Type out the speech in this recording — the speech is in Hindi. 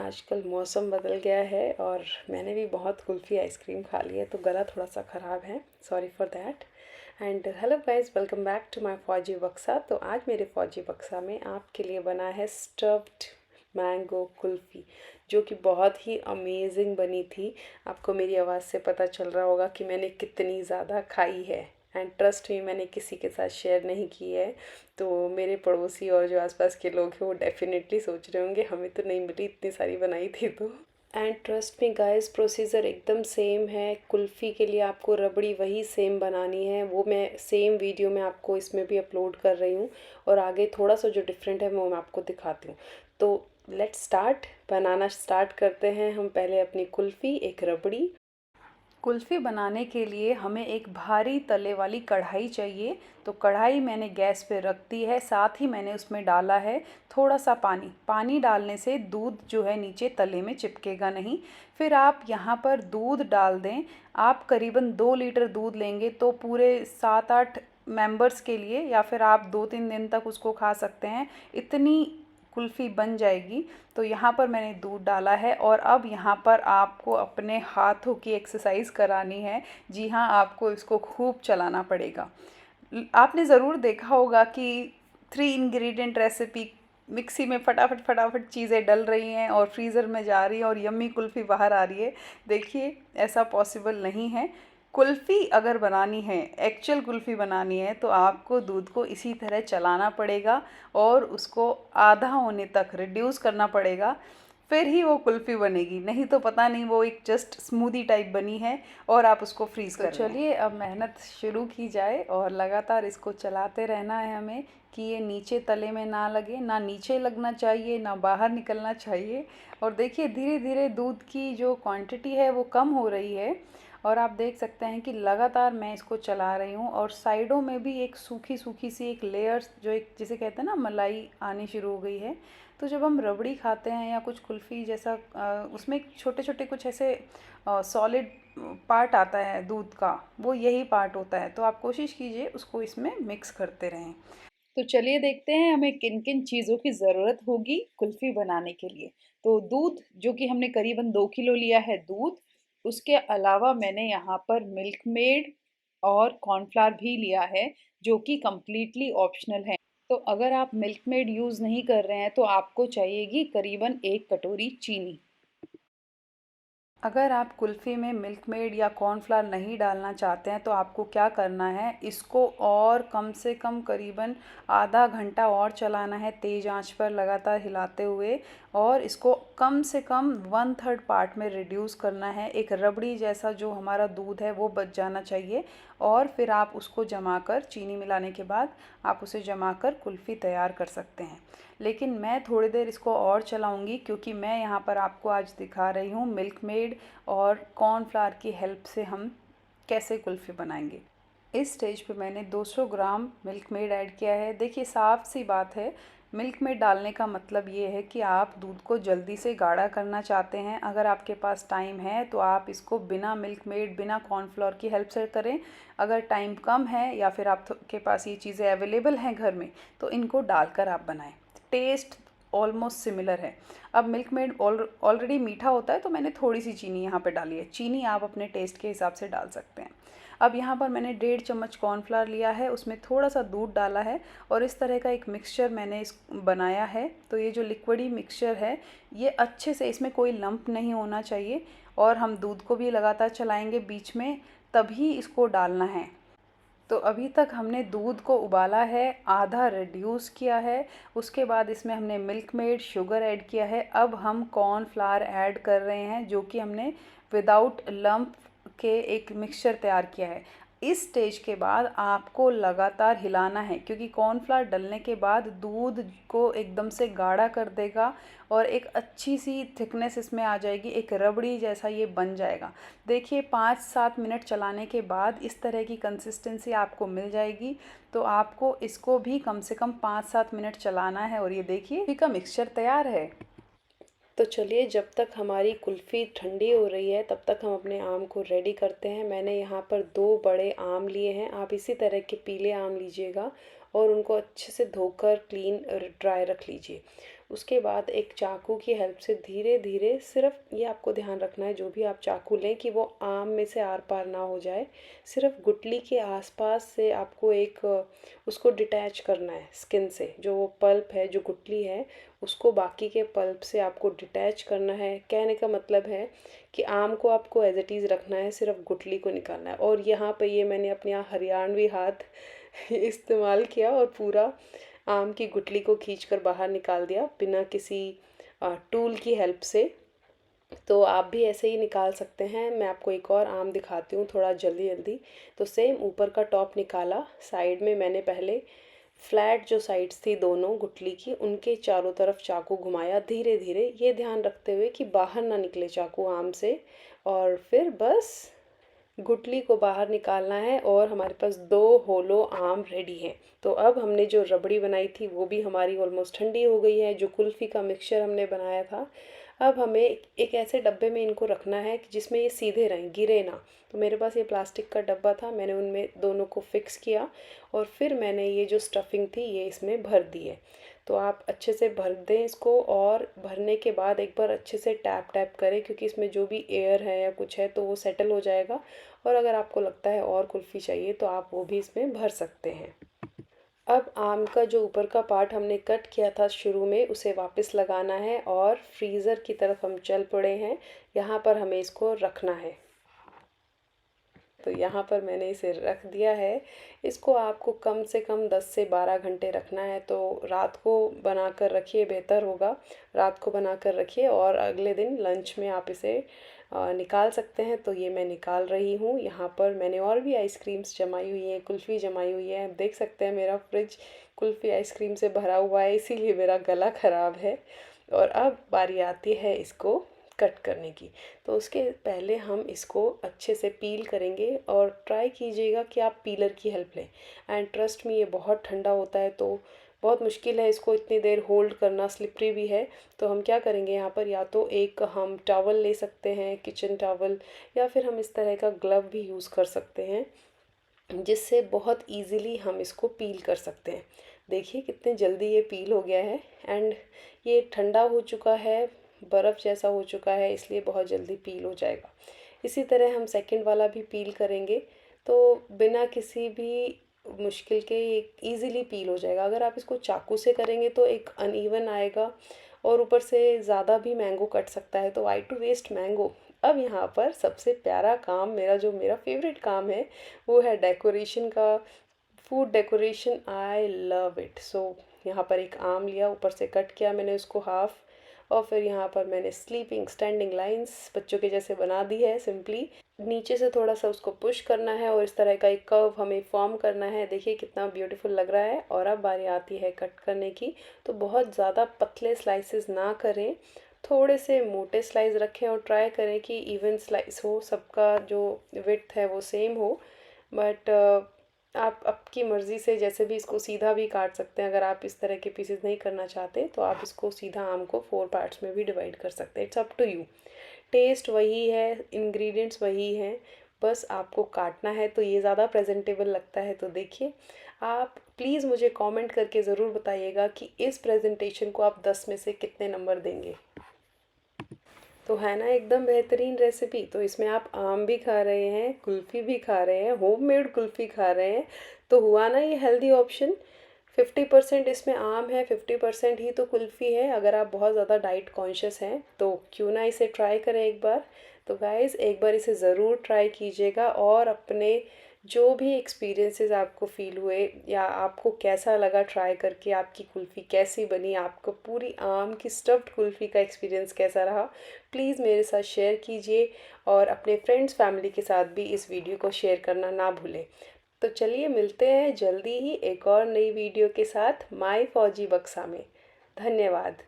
आजकल मौसम बदल गया है और मैंने भी बहुत कुल्फ़ी आइसक्रीम खा ली है, तो गला थोड़ा सा ख़राब है। Sorry for that. And hello guys, welcome back to my Fauji Baksa. तो आज मेरे फौजी बक्सा में आपके लिए बना है स्टफ्ड मैंगो कुल्फ़ी, जो कि बहुत ही अमेजिंग बनी थी। आपको मेरी आवाज़ से पता चल रहा होगा कि मैंने कितनी ज़्यादा खाई है। एंड ट्रस्ट मी, मैंने किसी के साथ शेयर नहीं की है। तो मेरे पड़ोसी और जो आसपास के लोग हैं वो डेफिनेटली सोच रहे होंगे हमें तो नहीं मिली, इतनी सारी बनाई थी। तो and trust me guys, procedure एकदम सेम है। कुल्फ़ी के लिए आपको रबड़ी वही सेम बनानी है, वो मैं सेम वीडियो में आपको इसमें भी अपलोड कर रही हूँ। और आगे थोड़ा सा जो डिफरेंट है वो मैं आपको दिखाती हूँ। तो लेट्स स्टार्ट, बनाना स्टार्ट करते हैं। हम पहले अपनी कुल्फ़ी, एक रबड़ी। कुल्फ़ी बनाने के लिए हमें एक भारी तले वाली कढ़ाई चाहिए। तो कढ़ाई मैंने गैस पे रख दी है, साथ ही मैंने उसमें डाला है थोड़ा सा पानी। पानी डालने से दूध जो है नीचे तले में चिपकेगा नहीं। फिर आप यहाँ पर दूध डाल दें। आप करीबन 2 लीटर दूध लेंगे तो पूरे 7-8 मेंबर्स के लिए, या फिर आप 2-3 दिन तक उसको खा सकते हैं, इतनी कुल्फ़ी बन जाएगी। तो यहाँ पर मैंने दूध डाला है और अब यहाँ पर आपको अपने हाथों की एक्सरसाइज करानी है। जी हाँ, आपको इसको खूब चलाना पड़ेगा। आपने ज़रूर देखा होगा कि 3 इंग्रेडिएंट रेसिपी, मिक्सी में फटाफट फटाफट चीज़ें डल रही हैं और फ्रीज़र में जा रही हैं और यम्मी कुल्फ़ी बाहर आ रही है। देखिए, ऐसा पॉसिबल नहीं है। कुल्फ़ी अगर बनानी है, एक्चुअल कुल्फ़ी बनानी है, तो आपको दूध को इसी तरह चलाना पड़ेगा और उसको आधा होने तक रिड्यूस करना पड़ेगा। फिर ही वो कुल्फ़ी बनेगी, नहीं तो पता नहीं, वो एक जस्ट स्मूदी टाइप बनी है और आप उसको फ्रीज़ कर रहे हैं। चलिए अब मेहनत शुरू की जाए और लगातार इसको चलाते रहना है हमें कि ये नीचे तले में ना लगे, ना नीचे लगना चाहिए, ना बाहर निकलना चाहिए। और देखिए, धीरे धीरे दूध की जो क्वांटिटी है वो कम हो रही है और आप देख सकते हैं कि लगातार मैं इसको चला रही हूँ और साइडों में भी एक सूखी सूखी सी एक लेयर्स, जो एक जिसे कहते हैं ना, मलाई आनी शुरू हो गई है। तो जब हम रबड़ी खाते हैं या कुछ कुल्फ़ी जैसा, उसमें छोटे छोटे कुछ ऐसे सॉलिड पार्ट आता है दूध का, वो यही पार्ट होता है। तो आप कोशिश कीजिए उसको इसमें मिक्स करते रहें। तो चलिए देखते हैं हमें किन किन चीज़ों की ज़रूरत होगी कुल्फ़ी बनाने के लिए। तो दूध, जो कि हमने करीबन 2 किलो लिया है दूध। उसके अलावा मैंने यहाँ पर मिल्क मेड और कॉर्नफ्लावर भी लिया है, जो कि कम्प्लीटली ऑप्शनल है। तो अगर आप मिल्क मेड यूज़ नहीं कर रहे हैं तो आपको चाहिएगी करीबन 1 कटोरी चीनी। अगर आप कुल्फ़ी में मिल्क मेड या कॉर्नफ्लावर नहीं डालना चाहते हैं तो आपको क्या करना है, इसको और कम से कम करीबन आधा घंटा और चलाना है तेज़ आंच पर लगातार हिलाते हुए, और इसको कम से कम 1/3 पार्ट में रिड्यूस करना है। एक रबड़ी जैसा जो हमारा दूध है वो बच जाना चाहिए। और फिर आप उसको जमाकर, चीनी मिलाने के बाद आप उसे जमाकर कुल्फ़ी तैयार कर सकते हैं। लेकिन मैं थोड़ी देर इसको और चलाऊंगी, क्योंकि मैं यहाँ पर आपको आज दिखा रही हूँ मिल्क मेड और कॉर्नफ्लावर की हेल्प से हम कैसे कुल्फ़ी बनाएंगे। इस स्टेज पे मैंने 200 ग्राम मिल्क मेड ऐड किया है। देखिए, साफ सी बात है, मिल्क मेड डालने का मतलब ये है कि आप दूध को जल्दी से गाढ़ा करना चाहते हैं। अगर आपके पास टाइम है तो आप इसको बिना मिल्क मेड, बिना कॉर्नफ्लोर की हेल्प से करें। अगर टाइम कम है या फिर आपके पास ये चीज़ें अवेलेबल हैं घर में, तो इनको डालकर आप बनाएं। टेस्ट ऑलमोस्ट सिमिलर है। अब मिल्क मेड ऑलरेडी मीठा होता है तो मैंने थोड़ी सी चीनी यहाँ पे डाली है। चीनी आप अपने टेस्ट के हिसाब से डाल सकते हैं। अब यहाँ पर मैंने 1.5 चम्मच कॉर्नफ्लावर लिया है, उसमें थोड़ा सा दूध डाला है और इस तरह का एक मिक्सचर मैंने इस बनाया है। तो ये जो लिक्विडी मिक्सचर है, ये अच्छे से, इसमें कोई लंप नहीं होना चाहिए और हम दूध को भी लगातार चलाएंगे बीच में, तभी इसको डालना है। तो अभी तक हमने दूध को उबाला है, आधा रिड्यूस किया है, उसके बाद इसमें हमने मिल्क मेड, शुगर ऐड किया है। अब हम कॉर्नफ्लावर ऐड कर रहे हैं, जो कि हमने विदाउट लंप के एक मिक्सचर तैयार किया है। इस स्टेज के बाद आपको लगातार हिलाना है, क्योंकि कॉर्नफ्लावर डलने के बाद दूध को एकदम से गाढ़ा कर देगा और एक अच्छी सी थिकनेस इसमें आ जाएगी, एक रबड़ी जैसा ये बन जाएगा। देखिए, 5-7 मिनट चलाने के बाद इस तरह की कंसिस्टेंसी आपको मिल जाएगी। तो आपको इसको भी कम से कम 5-7 मिनट चलाना है और ये देखिए, कुल्फ़ी का मिक्सचर तैयार है। तो चलिए, जब तक हमारी कुल्फ़ी ठंडी हो रही है तब तक हम अपने आम को रेडी करते हैं। मैंने यहाँ पर 2 बड़े आम लिए हैं, आप इसी तरह के पीले आम लीजिएगा और उनको अच्छे से धोकर क्लीन और ड्राई रख लीजिए। उसके बाद एक चाकू की हेल्प से धीरे धीरे, सिर्फ ये आपको ध्यान रखना है जो भी आप चाकू लें कि वो आम में से आर पार ना हो जाए, सिर्फ गुठली के आसपास से आपको एक उसको डिटैच करना है स्किन से। जो वो पल्प है, जो गुठली है, उसको बाकी के पल्प से आपको डिटैच करना है। कहने का मतलब है कि आम को आपको एज इट इज़ रखना है, सिर्फ गुठली को निकालना है। और यहाँ पे ये मैंने अपने यहाँ हरियाणवी हाथ इस्तेमाल किया और पूरा आम की गुठली को खींचकर बाहर निकाल दिया बिना किसी टूल की हेल्प से। तो आप भी ऐसे ही निकाल सकते हैं। मैं आपको एक और आम दिखाती हूँ थोड़ा जल्दी जल्दी। तो सेम ऊपर का टॉप निकाला, साइड में मैंने पहले फ्लैट जो साइड्स थी दोनों गुठली की, उनके चारों तरफ चाकू घुमाया धीरे धीरे, ये ध्यान रखते हुए कि बाहर ना निकले चाकू आम से। और फिर बस गुठली को बाहर निकालना है और हमारे पास 2 होलो आम रेडी हैं। तो अब हमने जो रबड़ी बनाई थी वो भी हमारी ऑलमोस्ट ठंडी हो गई है। जो कुल्फ़ी का मिक्सचर हमने बनाया था, अब हमें एक ऐसे डब्बे में इनको रखना है कि जिसमें ये सीधे रहें, गिरे ना। तो मेरे पास ये प्लास्टिक का डब्बा था, मैंने उनमें दोनों को फिक्स किया और फिर मैंने ये जो स्टफिंग थी ये इसमें भर दी है। तो आप अच्छे से भर दें इसको, और भरने के बाद एक बार अच्छे से टैप टैप करें, क्योंकि इसमें जो भी एयर है या कुछ है तो वो सेटल हो जाएगा। और अगर आपको लगता है और कुल्फ़ी चाहिए तो आप वो भी इसमें भर सकते हैं। अब आम का जो ऊपर का पार्ट हमने कट किया था शुरू में, उसे वापस लगाना है और फ्रीज़र की तरफ हम चल पड़े हैं। यहाँ पर हमें इसको रखना है। तो यहाँ पर मैंने इसे रख दिया है। इसको आपको कम से कम 10 से 12 घंटे रखना है। तो रात को बना कर रखिए, बेहतर होगा। रात को बना कर रखिए और अगले दिन लंच में आप इसे निकाल सकते हैं। तो ये मैं निकाल रही हूँ। यहाँ पर मैंने और भी आइसक्रीम्स जमाई हुई हैं, कुल्फ़ी जमाई हुई है। देख सकते हैं मेरा फ्रिज कुल्फ़ी आइसक्रीम से भरा हुआ है, इसीलिए मेरा गला ख़राब है। और अब बारी आती है इसको कट करने की। तो उसके पहले हम इसको अच्छे से पील करेंगे और ट्राई कीजिएगा कि आप पीलर की हेल्प लें। एंड ट्रस्ट में ये बहुत ठंडा होता है तो बहुत मुश्किल है इसको इतनी देर होल्ड करना, स्लिपरी भी है। तो हम क्या करेंगे यहाँ पर, या तो एक हम टॉवल ले सकते हैं, किचन टॉवल, या फिर हम इस तरह का ग्लव भी यूज़ कर सकते हैं, जिससे बहुत इजीली हम इसको पील कर सकते हैं। देखिए कितने जल्दी ये पील हो गया है। एंड ये ठंडा हो चुका है, बर्फ़ जैसा हो चुका है, इसलिए बहुत जल्दी पील हो जाएगा। इसी तरह हम सेकंड वाला भी पील करेंगे तो बिना किसी भी मुश्किल के इजीली पील हो जाएगा। अगर आप इसको चाकू से करेंगे तो एक अनइवन आएगा और ऊपर से ज़्यादा भी मैंगो कट सकता है, तो वाई टू वेस्ट मैंगो। अब यहाँ पर सबसे प्यारा काम मेरा, जो मेरा फेवरेट काम है, वो है डेकोरेशन का। Food decoration, I love it. So यहाँ पर एक आम लिया, ऊपर से कट किया मैंने उसको हाफ, और फिर यहाँ पर मैंने स्लीपिंग स्टैंडिंग लाइंस बच्चों के जैसे बना दी है सिंपली। नीचे से थोड़ा सा उसको पुश करना है और इस तरह का एक कर्व हमें फॉर्म करना है। देखिए कितना ब्यूटीफुल लग रहा है। और अब बारी आती है कट करने की। तो बहुत ज़्यादा पतले स्लाइसेस ना करें, थोड़े से मोटे स्लाइस रखें और ट्राई करें कि इवन स्लाइस हो, सबका जो विड्थ है वो सेम हो। बट आप आपकी मर्ज़ी से जैसे भी इसको सीधा भी काट सकते हैं। अगर आप इस तरह के पीसेस नहीं करना चाहते तो आप इसको सीधा आम को 4 पार्ट्स में भी डिवाइड कर सकते हैं। It's up to you. Taste वही है, इंग्रेडिएंट्स वही हैं, बस आपको काटना है। तो ये ज़्यादा प्रेजेंटेबल लगता है। तो देखिए, आप प्लीज़ मुझे कमेंट करके ज़रूर बताइएगा कि इस प्रेजेंटेशन को आप 10 में से कितने नंबर देंगे। तो है ना एकदम बेहतरीन रेसिपी। तो इसमें आप आम भी खा रहे हैं, कुल्फ़ी भी खा रहे हैं, होममेड कुल्फ़ी खा रहे हैं। तो हुआ ना ये हेल्दी ऑप्शन। 50% इसमें आम है, 50% ही तो कुल्फ़ी है। अगर आप बहुत ज़्यादा डाइट कॉन्शियस हैं तो क्यों ना इसे ट्राई करें एक बार। तो गाइज़ एक बार इसे ज़रूर ट्राई कीजिएगा और अपने जो भी एक्सपीरियंसेस आपको फ़ील हुए या आपको कैसा लगा ट्राई करके, आपकी कुल्फ़ी कैसी बनी, आपको पूरी आम की स्टफ्ड कुल्फ़ी का एक्सपीरियंस कैसा रहा, प्लीज़ मेरे साथ शेयर कीजिए। और अपने फ्रेंड्स फैमिली के साथ भी इस वीडियो को शेयर करना ना भूलें। तो चलिए मिलते हैं जल्दी ही एक और नई वीडियो के साथ माय फौजी बक्सा में। धन्यवाद।